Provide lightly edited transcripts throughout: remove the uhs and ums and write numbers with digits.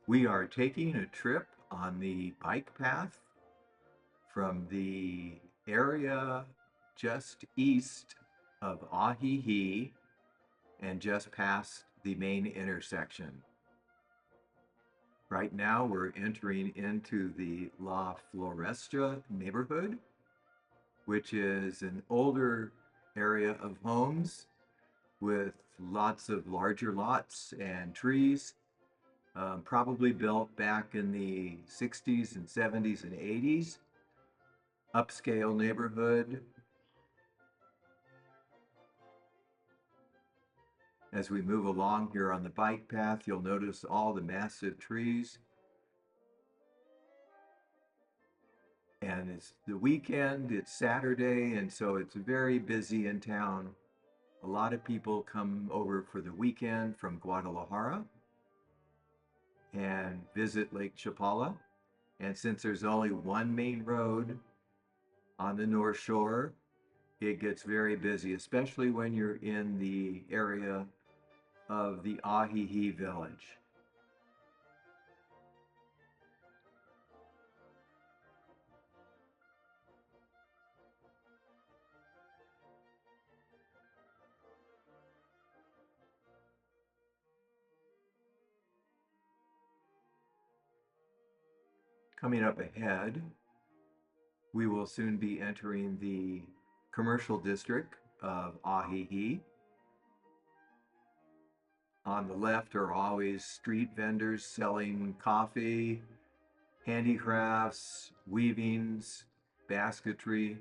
We are taking a trip on the bike path from the area just east of Ajijic and just past the main intersection. Right now, we're entering into the La Floresta neighborhood, which is an older area of homes with lots of larger lots and trees, probably built back in the 60s and 70s and 80s. Upscale neighborhood. As we move along here on the bike path, you'll notice all the massive trees. And it's the weekend, it's Saturday, and so it's very busy in town. A lot of people come over for the weekend from Guadalajara and visit Lake Chapala. And since there's only one main road on the North Shore, it gets very busy, especially when you're in the area of the Ajijic village. Coming up ahead, we will soon be entering the commercial district of Ajijic. On the left are always street vendors selling coffee, handicrafts, weavings, basketry.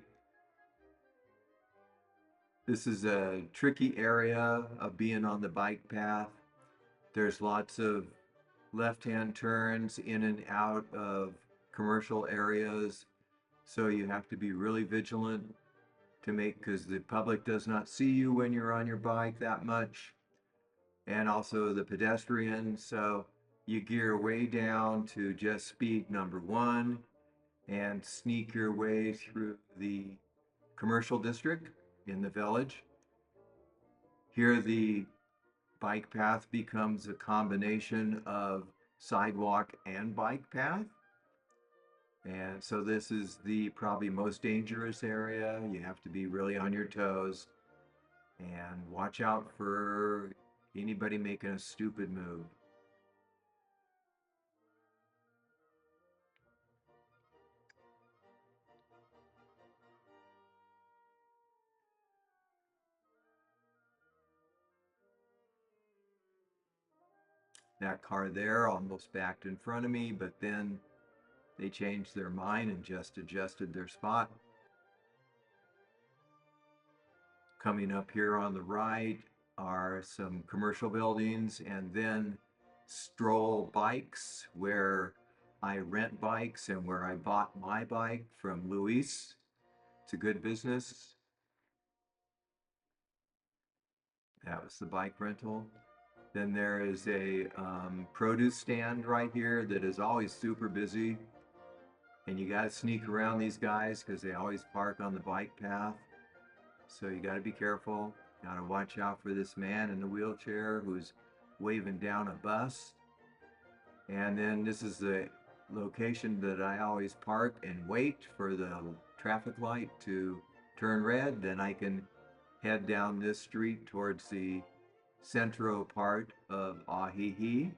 This is a tricky area of being on the bike path. There's lots of left-hand turns in and out of commercial areas, so you have to be really vigilant to make, because the public does not see you when you're on your bike that much, and also the pedestrians. So you gear way down to just speed number one and sneak your way through the commercial district in the village. Here the bike path becomes a combination of sidewalk and bike path. And so this is the probably most dangerous area. You have to be really on your toes and watch out for anybody making a stupid move. That car there almost backed in front of me, but then they changed their mind and just adjusted their spot. Coming up here on the right are some commercial buildings, and then Stroll Bikes, where I rent bikes and where I bought my bike from Luis. It's a good business. That was the bike rental. Then there is a produce stand right here that is always super busy. And you got to sneak around these guys because they always park on the bike path. So you got to be careful. Got to watch out for this man in the wheelchair who's waving down a bus. And then this is the location that I always park and wait for the traffic light to turn red. Then I can head down this street towards the centro part of Ajijic.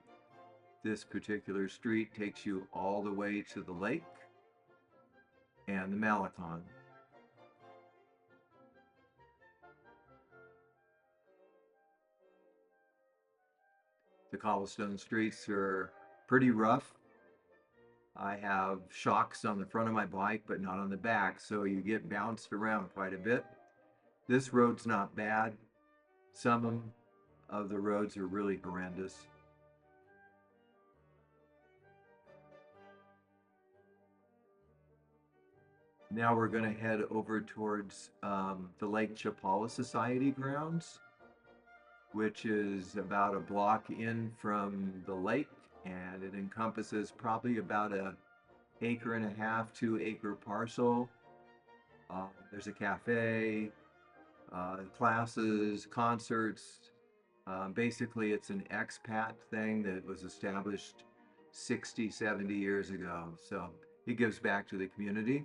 This particular street takes you all the way to the lake and the Malecon. The cobblestone streets are pretty rough. I have shocks on the front of my bike, but not on the back, so you get bounced around quite a bit. This road's not bad. Some of the roads are really horrendous. Now we're going to head over towards the Lake Chapala Society grounds, which is about a block in from the lake, and it encompasses probably about an acre and a half, 2 acre parcel. There's a cafe, classes, concerts. Basically, it's an expat thing that was established 60, 70 years ago. So he gives back to the community.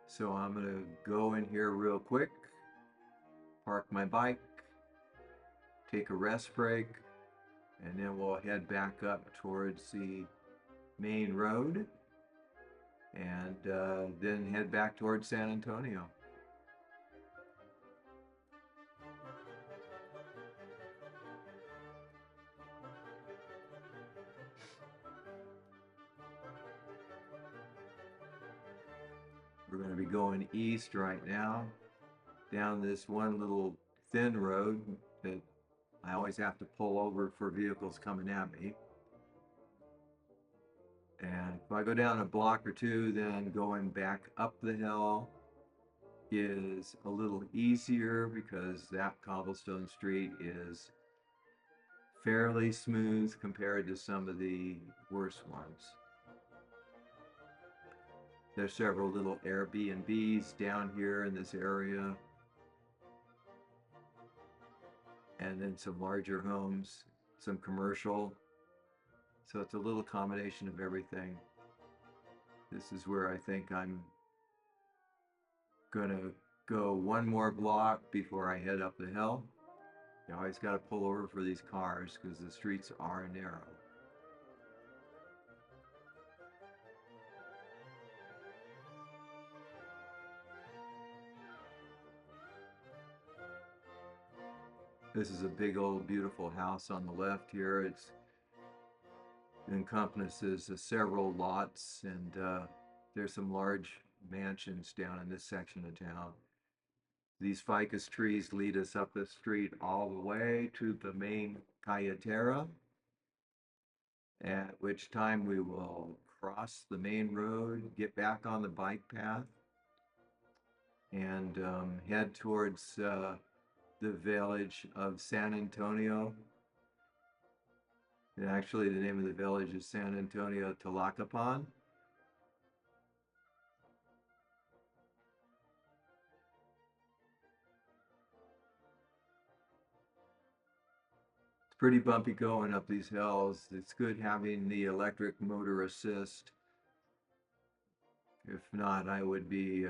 So I'm going to go in here real quick, park my bike, take a rest break, and then we'll head back up towards the main road and then head back towards San Antonio. We're going to be going east right now down this one little thin road that I always have to pull over for vehicles coming at me. And if I go down a block or two, then going back up the hill is a little easier because that cobblestone street is fairly smooth compared to some of the worse ones. There's several little Airbnbs down here in this area, and then some larger homes, some commercial. So it's a little combination of everything. This is where I think I'm gonna go one more block before I head up the hill. You always got to pull over for these cars because the streets are narrow. This is a big old beautiful house on the left here. It encompasses several lots, and there's some large mansions down in this section of town. These ficus trees lead us up the street all the way to the main carretera, at which time we will cross the main road, get back on the bike path, and head towards the village of San Antonio. And actually, the name of the village is San Antonio Tlacopan. It's pretty bumpy going up these hills. It's good having the electric motor assist. If not, I would be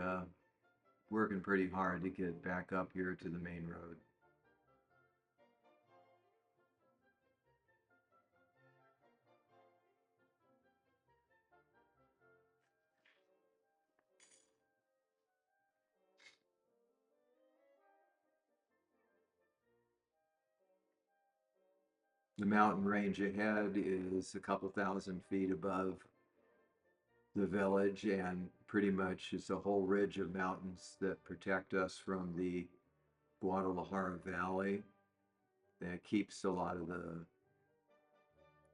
working pretty hard to get back up here to the main road. The mountain range ahead is a couple thousand feet above the village, and pretty much it's a whole ridge of mountains that protect us from the Guadalajara Valley that keeps a lot of the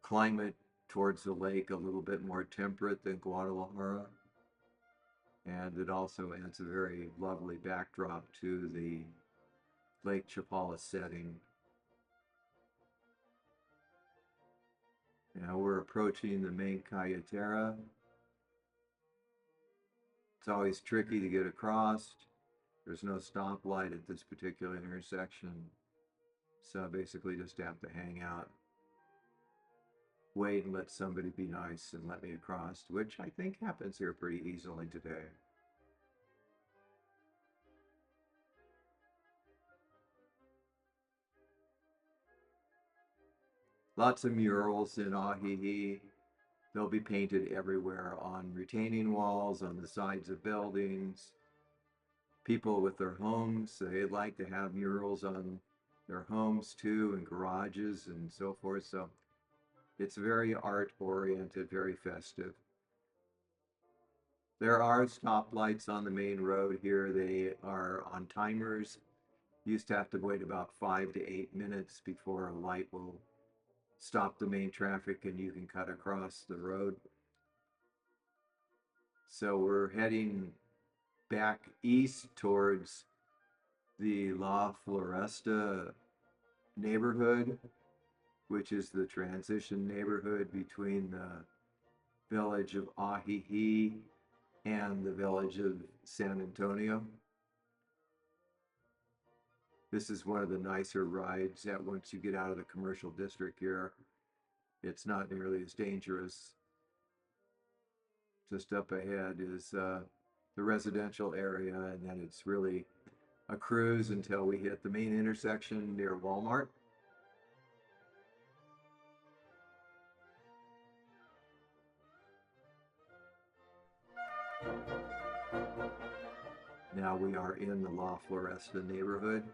climate towards the lake a little bit more temperate than Guadalajara. And it also adds a very lovely backdrop to the Lake Chapala setting. Now we're approaching the main carretera. It's always tricky to get across. There's no stoplight at this particular intersection. So I basically just have to hang out, wait and let somebody be nice and let me across, which I think happens here pretty easily today. Lots of murals in Ajijic. They'll be painted everywhere on retaining walls, on the sides of buildings. People with their homes, they like to have murals on their homes too, and garages and so forth. So it's very art oriented, very festive. There are stoplights on the main road here. They are on timers. You used to have to wait about 5 to 8 minutes before a light will stop the main traffic and you can cut across the road. So we're heading back east towards the La Floresta neighborhood, which is the transition neighborhood between the village of Ajijic and the village of San Antonio. This is one of the nicer rides that once you get out of the commercial district here. it's not nearly as dangerous. Just up ahead is the residential area, and then it's really a cruise until we hit the main intersection near Walmart. Now we are in the La Floresta neighborhood.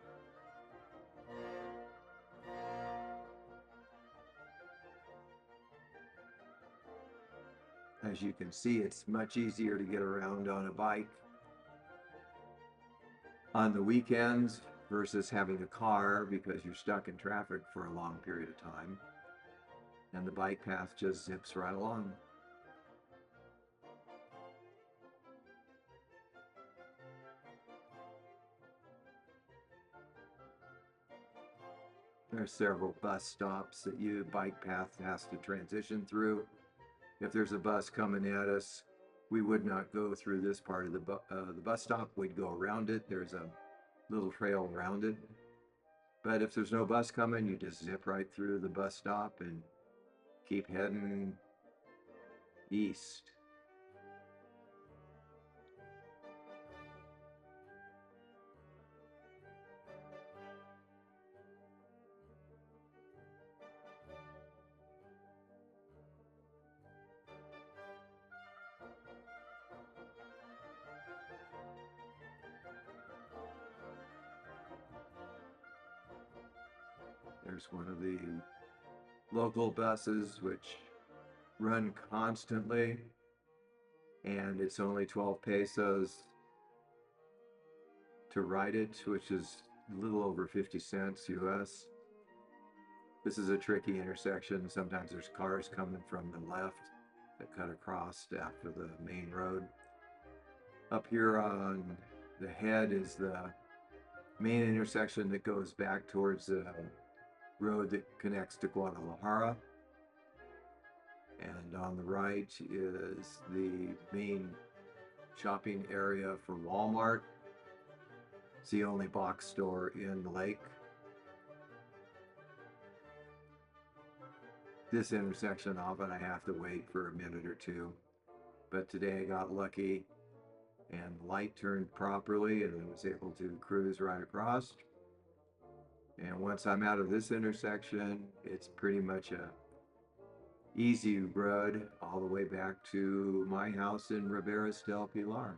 As you can see, it's much easier to get around on a bike on the weekends versus having a car because you're stuck in traffic for a long period of time. And the bike path just zips right along. There are several bus stops that bike path has to transition through. If there's a bus coming at us, we would not go through this part of the bus stop. We'd go around it. There's a little trail around it. But if there's no bus coming, you just zip right through the bus stop and keep heading east. There's one of the local buses which run constantly, and it's only 12 pesos to ride it, which is a little over 50 cents US. This is a tricky intersection. Sometimes there's cars coming from the left that cut across after the main road. Up here on the head is the main intersection that goes back towards the road that connects to Guadalajara. And on the right is the main shopping area for Walmart. It's the only box store in the lake. This intersection, often I have to wait for a minute or two. But today I got lucky and the light turned properly and I was able to cruise right across. And once I'm out of this intersection, it's pretty much a easy road all the way back to my house in Riberas del Pilar.